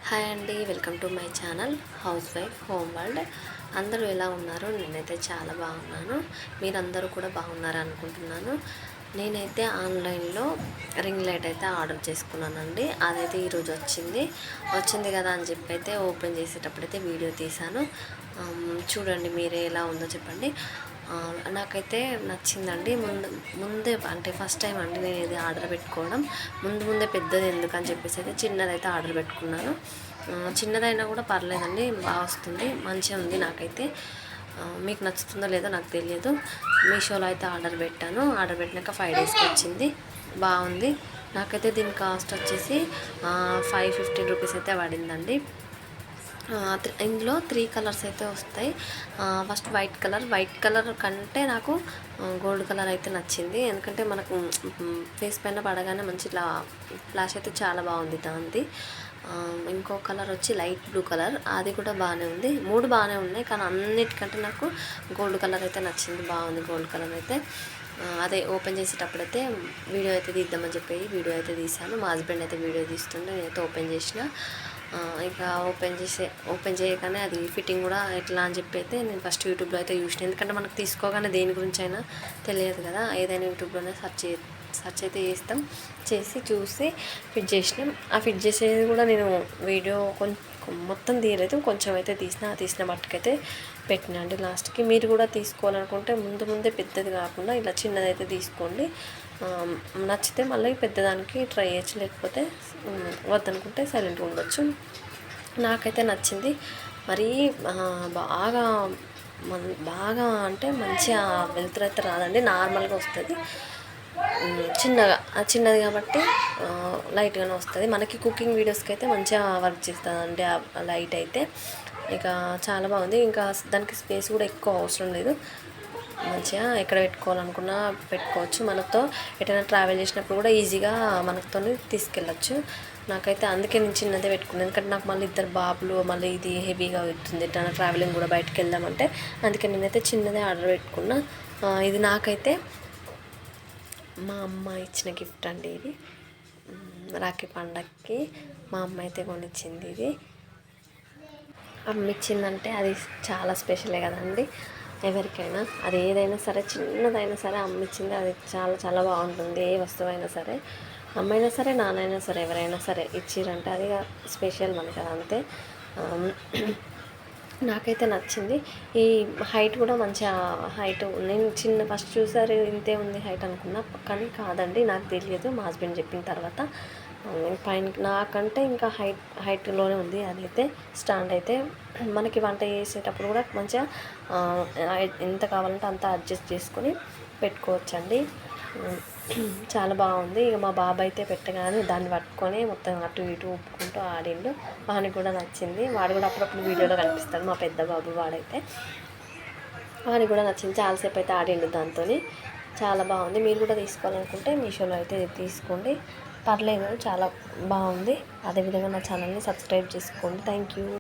Hi అండి, welcome to my channel house wife home world. అందరూ ఎలా ఉన్నారు? నేనైతే చాలా బాగున్నాను. మీరందరూ కూడా బాగున్నారు అనుకుంటున్నాను. నేనైతే ఆన్లైన్లో రింగ్ లైట్ అయితే ఆర్డర్ చేసుకున్నానండి. అదైతే ఈరోజు వచ్చింది కదా అని చెప్పి అయితే ఓపెన్ చేసేటప్పుడైతే వీడియో తీశాను. చూడండి మీరే ఎలా ఉందో చెప్పండి. నాకైతే నచ్చిందండి. ముందే అంటే ఫస్ట్ టైం అండి నేను ఇది ఆర్డర్ పెట్టుకోవడం. ముందే పెద్దది ఎందుకని చెప్పేసి అయితే చిన్నదైతే ఆర్డర్ పెట్టుకున్నాను. చిన్నదైనా కూడా పర్లేదండి, బాగా వస్తుంది, మంచిగా ఉంది. నాకైతే మీకు నచ్చుతుందో లేదో నాకు తెలియదు. మీషోలో అయితే ఆర్డర్ పెట్టాను. ఆర్డర్ పెట్టినాక 5 డేస్కి వచ్చింది, బాగుంది. నాకైతే దీని కాస్ట్ వచ్చేసి 515 రూపీస్ అయితే పడిందండి. ఇందులో 3 కలర్స్ అయితే వస్తాయి. ఫస్ట్ వైట్ కలర్ కంటే నాకు గోల్డ్ కలర్ అయితే నచ్చింది. ఎందుకంటే మనకు ఫేస్ పైన పడగానే మంచి ఇట్లా ఫ్లాష్ అయితే చాలా బాగుంది దాంది. ఇంకో కలర్ వచ్చి లైట్ బ్లూ కలర్, అది కూడా బాగానే ఉంది. 3 బాగానే ఉన్నాయి, కానీ అన్నిటికంటే నాకు గోల్డ్ కలర్ అయితే నచ్చింది, బాగుంది గోల్డ్ కలర్ అయితే. అదే ఓపెన్ చేసేటప్పుడైతే వీడియో అయితే తీద్దామని చెప్పి వీడియో అయితే తీశాను. మా హస్బెండ్ అయితే వీడియో తీస్తుంటే నేనైతే ఓపెన్ చేసిన. ఇక ఓపెన్ చేయగానే అది ఫిట్టింగ్ కూడా ఎట్లా అని చెప్పి అయితే నేను ఫస్ట్ యూట్యూబ్లో అయితే చూసిన. ఎందుకంటే మనకు తీసుకోగానే దేని గురించి అయినా తెలియదు కదా, ఏదైనా యూట్యూబ్లోనే సెర్చ్ అయితే చూసి ఫిట్ చేసినాం. ఆ ఫిట్ చేసేది కూడా నేను వీడియో మొత్తం తీయలేదు, కొంచెం అయితే తీసిన మట్టుకైతే పెట్టినా అండి. లాస్ట్కి మీరు కూడా తీసుకోవాలనుకుంటే ముందే పెద్దది కాకుండా ఇలా చిన్నదైతే తీసుకోండి. నచ్చితే మళ్ళీ పెద్దదానికి ట్రై చేయొచ్చు, లేకపోతే వద్దనుకుంటే సైలెంట్గా ఉండొచ్చు. నాకైతే నచ్చింది. మరీ బాగా అంటే మంచిగా వెలుతురు అయితే రాదండి, నార్మల్గా వస్తుంది. చిన్నది కాబట్టి లైట్గానే వస్తుంది. మనకి కుకింగ్ వీడియోస్కి అయితే మంచిగా వర్క్ చేస్తుందండి ఆ లైట్ అయితే. ఇక చాలా బాగుంది. ఇంకా దానికి స్పేస్ కూడా ఎక్కువ అవసరం లేదు, మంచిగా ఎక్కడ పెట్టుకోవాలనుకున్నా పెట్టుకోవచ్చు. మనతో ఎటైనా ట్రావెల్ చేసినప్పుడు కూడా ఈజీగా మనతో తీసుకెళ్ళచ్చు. నాకైతే అందుకే నేను చిన్నదే పెట్టుకున్నాను, ఎందుకంటే నాకు మళ్ళీ 2 బాబులు, మళ్ళీ ఇది హెవీగా అవుతుంది ఎటైనా ట్రావెలింగ్ కూడా బయటకు వెళ్దామంటే. అందుకే నేనైతే చిన్నదే ఆర్డర్ పెట్టుకున్నా. ఇది నాకైతే మా అమ్మ ఇచ్చిన గిఫ్ట్ అండి ఇది. రాఖీ పండగకి మా అమ్మ అయితే కొనిచ్చింది ఇది. అమ్మ ఇచ్చిందంటే అది చాలా స్పెషలే కదండి ఎవరికైనా. అది ఏదైనా సరే, చిన్నదైనా సరే అమ్మ ఇచ్చింది అది చాలా చాలా బాగుంటుంది. ఏ వస్తువైనా సరే, అమ్మైనా సరే నాన్నైనా సరే ఎవరైనా సరే ఇచ్చిరంటే అది స్పెషల్ మనకి, అది అంతే. నాకైతే నచ్చింది. ఈ హైట్ కూడా మంచిగా హైట్, నేను ఫస్ట్ చూసారు ఇంతే ఉంది హైట్ అనుకున్నా, కానీ కాదండి, నాకు తెలియదు. మా హస్బెండ్ చెప్పిన తర్వాత పైన నాకంటే ఇంకా హైట్లోనే ఉంది. అదైతే స్టాండ్ అయితే మనకి వంట చేసేటప్పుడు కూడా మంచిగా ఎంత కావాలంటే అంత అడ్జస్ట్ చేసుకొని పెట్టుకోవచ్చండి. చాలా బాగుంది. ఇక మా బాబు అయితే పెట్టగానే దాన్ని పట్టుకొని మొత్తం అటు ఇటు ఊపుకుంటూ ఆడిండు. వానికి కూడా నచ్చింది. వాడు కూడా అప్పుడప్పుడు వీడియోలో కనిపిస్తాడు, మా పెద్ద బాబు వాడైతే. వానికి కూడా నచ్చింది, చాలాసేపు అయితే ఆడిండు దాంతో. చాలా బాగుంది. మీరు కూడా తీసుకోవాలనుకుంటే మీషోలో అయితే తీసుకోండి, పర్లేదు, చాలా బాగుంది. అదేవిధంగా నా ఛానల్ని సబ్స్క్రైబ్ చేసుకోండి. Thank you.